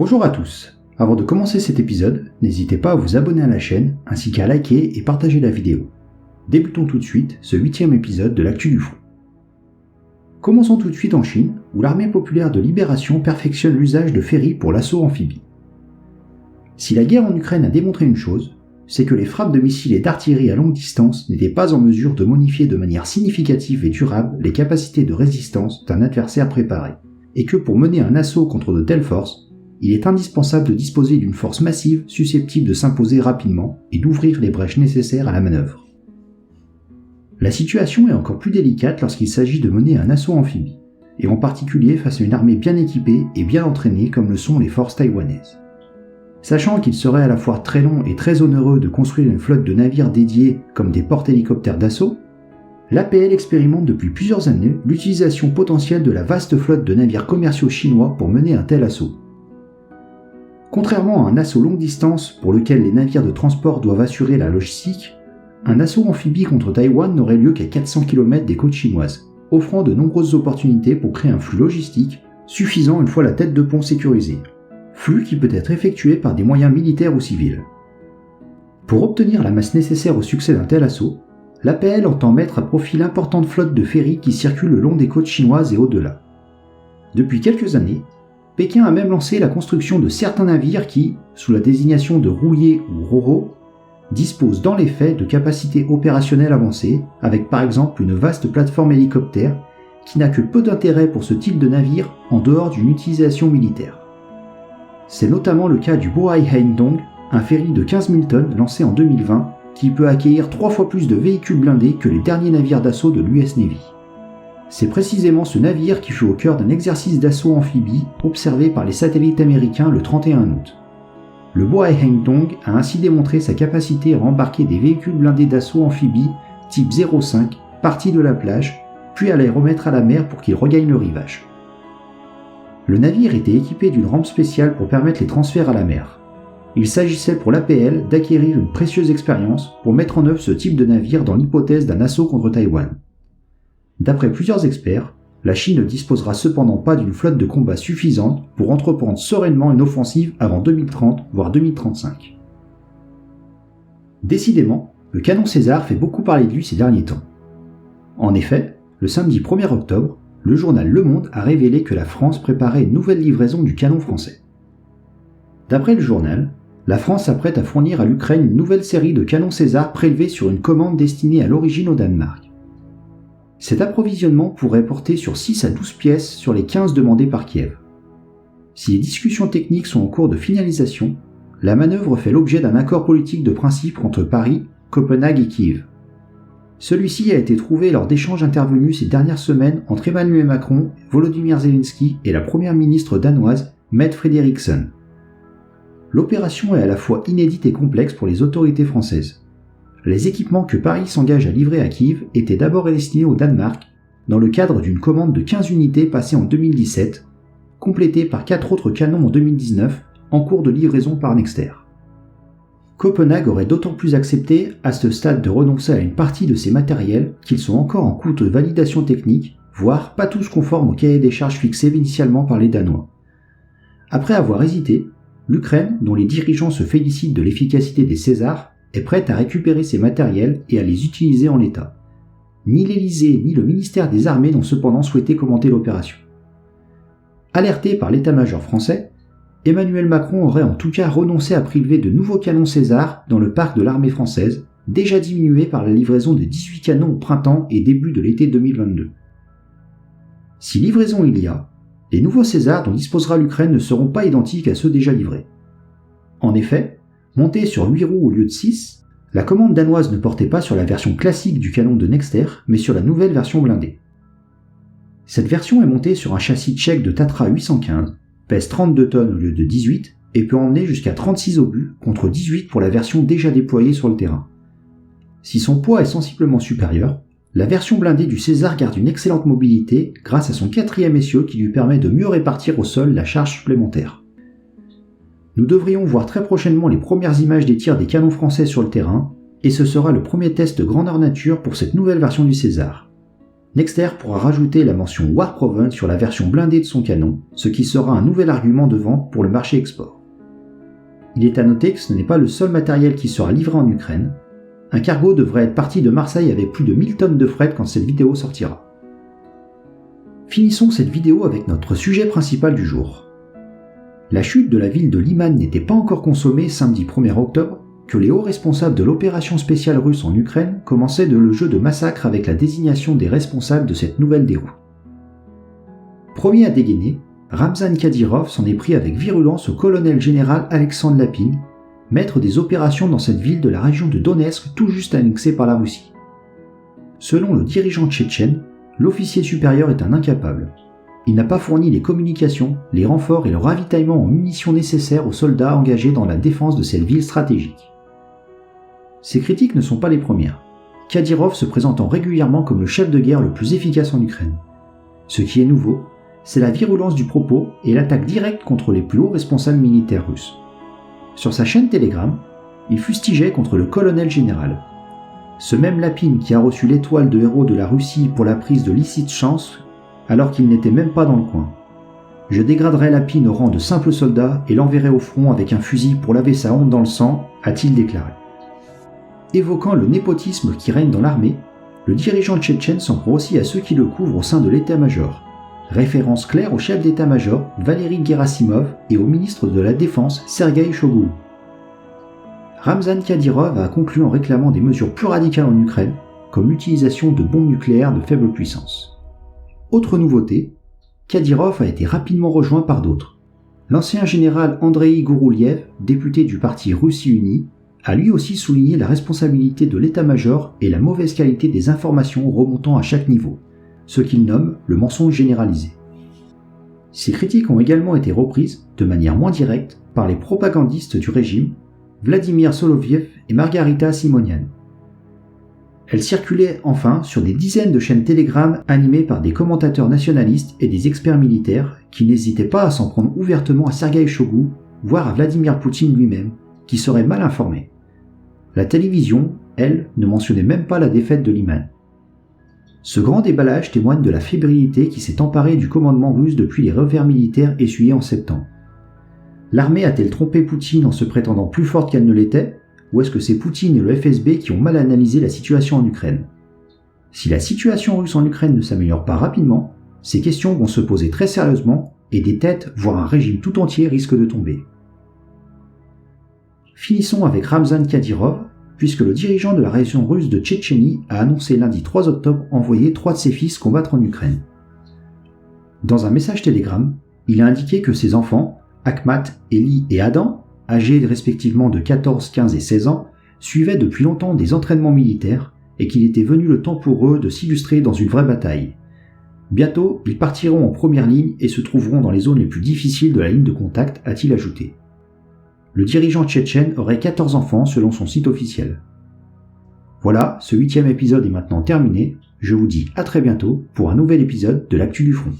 Bonjour à tous. Avant de commencer cet épisode, n'hésitez pas à vous abonner à la chaîne, ainsi qu'à liker et partager la vidéo. Débutons tout de suite ce 8e épisode de l'actu du front. Commençons tout de suite en Chine, où l'armée populaire de libération perfectionne l'usage de ferries pour l'assaut amphibie. Si la guerre en Ukraine a démontré une chose, c'est que les frappes de missiles et d'artillerie à longue distance n'étaient pas en mesure de modifier de manière significative et durable les capacités de résistance d'un adversaire préparé, et que pour mener un assaut contre de telles forces, il est indispensable de disposer d'une force massive susceptible de s'imposer rapidement et d'ouvrir les brèches nécessaires à la manœuvre. La situation est encore plus délicate lorsqu'il s'agit de mener un assaut amphibie, et en particulier face à une armée bien équipée et bien entraînée comme le sont les forces taïwanaises. Sachant qu'il serait à la fois très long et très onéreux de construire une flotte de navires dédiés comme des porte-hélicoptères d'assaut, l'APL expérimente depuis plusieurs années l'utilisation potentielle de la vaste flotte de navires commerciaux chinois pour mener un tel assaut. Contrairement à un assaut longue distance pour lequel les navires de transport doivent assurer la logistique, un assaut amphibie contre Taïwan n'aurait lieu qu'à 400 km des côtes chinoises, offrant de nombreuses opportunités pour créer un flux logistique suffisant une fois la tête de pont sécurisée, flux qui peut être effectué par des moyens militaires ou civils. Pour obtenir la masse nécessaire au succès d'un tel assaut, l'APL entend mettre à profit l'importante flotte de ferries qui circulent le long des côtes chinoises et au-delà. Depuis quelques années, Pékin a même lancé la construction de certains navires qui, sous la désignation de rouliers ou ro-ro, disposent dans les faits de capacités opérationnelles avancées, avec par exemple une vaste plateforme hélicoptère qui n'a que peu d'intérêt pour ce type de navire en dehors d'une utilisation militaire. C'est notamment le cas du Bohai Haendong, un ferry de 15 000 tonnes lancé en 2020 qui peut accueillir 3 fois plus de véhicules blindés que les derniers navires d'assaut de l'US Navy. C'est précisément ce navire qui fut au cœur d'un exercice d'assaut amphibie observé par les satellites américains le 31 août. Le Bohai Haendong a ainsi démontré sa capacité à embarquer des véhicules blindés d'assaut amphibie type 05 partis de la plage, puis à les remettre à la mer pour qu'ils regagnent le rivage. Le navire était équipé d'une rampe spéciale pour permettre les transferts à la mer. Il s'agissait pour l'APL d'acquérir une précieuse expérience pour mettre en œuvre ce type de navire dans l'hypothèse d'un assaut contre Taïwan. D'après plusieurs experts, la Chine ne disposera cependant pas d'une flotte de combat suffisante pour entreprendre sereinement une offensive avant 2030, voire 2035. Décidément, le canon César fait beaucoup parler de lui ces derniers temps. En effet, le samedi 1er octobre, le journal Le Monde a révélé que la France préparait une nouvelle livraison du canon français. D'après le journal, la France s'apprête à fournir à l'Ukraine une nouvelle série de canons César prélevés sur une commande destinée à l'origine au Danemark. Cet approvisionnement pourrait porter sur 6 à 12 pièces sur les 15 demandées par Kiev. Si les discussions techniques sont en cours de finalisation, la manœuvre fait l'objet d'un accord politique de principe entre Paris, Copenhague et Kiev. Celui-ci a été trouvé lors d'échanges intervenus ces dernières semaines entre Emmanuel Macron, Volodymyr Zelensky et la première ministre danoise, Mette Frederiksen. L'opération est à la fois inédite et complexe pour les autorités françaises. Les équipements que Paris s'engage à livrer à Kiev étaient d'abord destinés au Danemark, dans le cadre d'une commande de 15 unités passée en 2017, complétée par 4 autres canons en 2019, en cours de livraison par Nexter. Copenhague aurait d'autant plus accepté à ce stade de renoncer à une partie de ces matériels qu'ils sont encore en cours de validation technique, voire pas tous conformes au cahier des charges fixé initialement par les Danois. Après avoir hésité, l'Ukraine, dont les dirigeants se félicitent de l'efficacité des Césars, est prête à récupérer ces matériels et à les utiliser en l'état. Ni l'Élysée ni le ministère des Armées n'ont cependant souhaité commenter l'opération. Alerté par l'état-major français, Emmanuel Macron aurait en tout cas renoncé à prélever de nouveaux canons César dans le parc de l'armée française, déjà diminué par la livraison de 18 canons au printemps et début de l'été 2022. Si livraison il y a, les nouveaux Césars dont disposera l'Ukraine ne seront pas identiques à ceux déjà livrés. En effet, montée sur 8 roues au lieu de 6, la commande danoise ne portait pas sur la version classique du canon de Nexter, mais sur la nouvelle version blindée. Cette version est montée sur un châssis tchèque de Tatra 815, pèse 32 tonnes au lieu de 18 et peut emmener jusqu'à 36 obus contre 18 pour la version déjà déployée sur le terrain. Si son poids est sensiblement supérieur, la version blindée du César garde une excellente mobilité grâce à son 4e essieu qui lui permet de mieux répartir au sol la charge supplémentaire. Nous devrions voir très prochainement les premières images des tirs des canons français sur le terrain, et ce sera le premier test grandeur nature pour cette nouvelle version du César. Nexter pourra rajouter la mention Warproven sur la version blindée de son canon, ce qui sera un nouvel argument de vente pour le marché export. Il est à noter que ce n'est pas le seul matériel qui sera livré en Ukraine. Un cargo devrait être parti de Marseille avec plus de 1000 tonnes de fret quand cette vidéo sortira. Finissons cette vidéo avec notre sujet principal du jour. La chute de la ville de Liman n'était pas encore consommée samedi 1er octobre, que les hauts responsables de l'opération spéciale russe en Ukraine commençaient le jeu de massacre avec la désignation des responsables de cette nouvelle déroute. Premier à dégainer, Ramzan Kadyrov s'en est pris avec virulence au colonel général Alexandre Lapine, maître des opérations dans cette ville de la région de Donetsk tout juste annexée par la Russie. Selon le dirigeant tchétchène, l'officier supérieur est un incapable. Il n'a pas fourni les communications, les renforts et le ravitaillement en munitions nécessaires aux soldats engagés dans la défense de cette ville stratégique. Ces critiques ne sont pas les premières, Kadyrov se présentant régulièrement comme le chef de guerre le plus efficace en Ukraine. Ce qui est nouveau, c'est la virulence du propos et l'attaque directe contre les plus hauts responsables militaires russes. Sur sa chaîne Telegram, il fustigeait contre le colonel général. Ce même Lapine qui a reçu l'étoile de héros de la Russie pour la prise de Lysychansk alors qu'il n'était même pas dans le coin. Je dégraderai Lapine au rang de simple soldat et l'enverrai au front avec un fusil pour laver sa honte dans le sang, a-t-il déclaré. Évoquant le népotisme qui règne dans l'armée, le dirigeant tchétchène s'en prend aussi à ceux qui le couvrent au sein de l'état-major. Référence claire au chef d'état-major Valery Gerasimov et au ministre de la Défense Sergueï Shoigu. Ramzan Kadyrov a conclu en réclamant des mesures plus radicales en Ukraine, comme l'utilisation de bombes nucléaires de faible puissance. Autre nouveauté, Kadyrov a été rapidement rejoint par d'autres. L'ancien général Andrei Gourouliev, député du parti Russie Unie, a lui aussi souligné la responsabilité de l'état-major et la mauvaise qualité des informations remontant à chaque niveau, ce qu'il nomme le mensonge généralisé. Ces critiques ont également été reprises, de manière moins directe, par les propagandistes du régime, Vladimir Soloviev et Margarita Simonian. Elles circulaient enfin sur des dizaines de chaînes Telegram animées par des commentateurs nationalistes et des experts militaires qui n'hésitaient pas à s'en prendre ouvertement à Sergueï Shoigu, voire à Vladimir Poutine lui-même, qui serait mal informé. La télévision, elle, ne mentionnait même pas la défaite de Liman. Ce grand déballage témoigne de la fébrilité qui s'est emparée du commandement russe depuis les revers militaires essuyés en septembre. L'armée a-t-elle trompé Poutine en se prétendant plus forte qu'elle ne l'était, ou est-ce que c'est Poutine et le FSB qui ont mal analysé la situation en Ukraine ? Si la situation russe en Ukraine ne s'améliore pas rapidement, ces questions vont se poser très sérieusement et des têtes, voire un régime tout entier risquent de tomber. Finissons avec Ramzan Kadyrov, puisque le dirigeant de la région russe de Tchétchénie a annoncé lundi 3 octobre envoyer 3 de ses fils combattre en Ukraine. Dans un message Telegram, il a indiqué que ses enfants, Akhmat, Eli et Adam, âgés respectivement de 14, 15 et 16 ans, suivaient depuis longtemps des entraînements militaires et qu'il était venu le temps pour eux de s'illustrer dans une vraie bataille. Bientôt, ils partiront en première ligne et se trouveront dans les zones les plus difficiles de la ligne de contact, a-t-il ajouté. Le dirigeant tchétchène aurait 14 enfants selon son site officiel. Voilà, ce 8e épisode est maintenant terminé. Je vous dis à très bientôt pour un nouvel épisode de l'Actu du Front.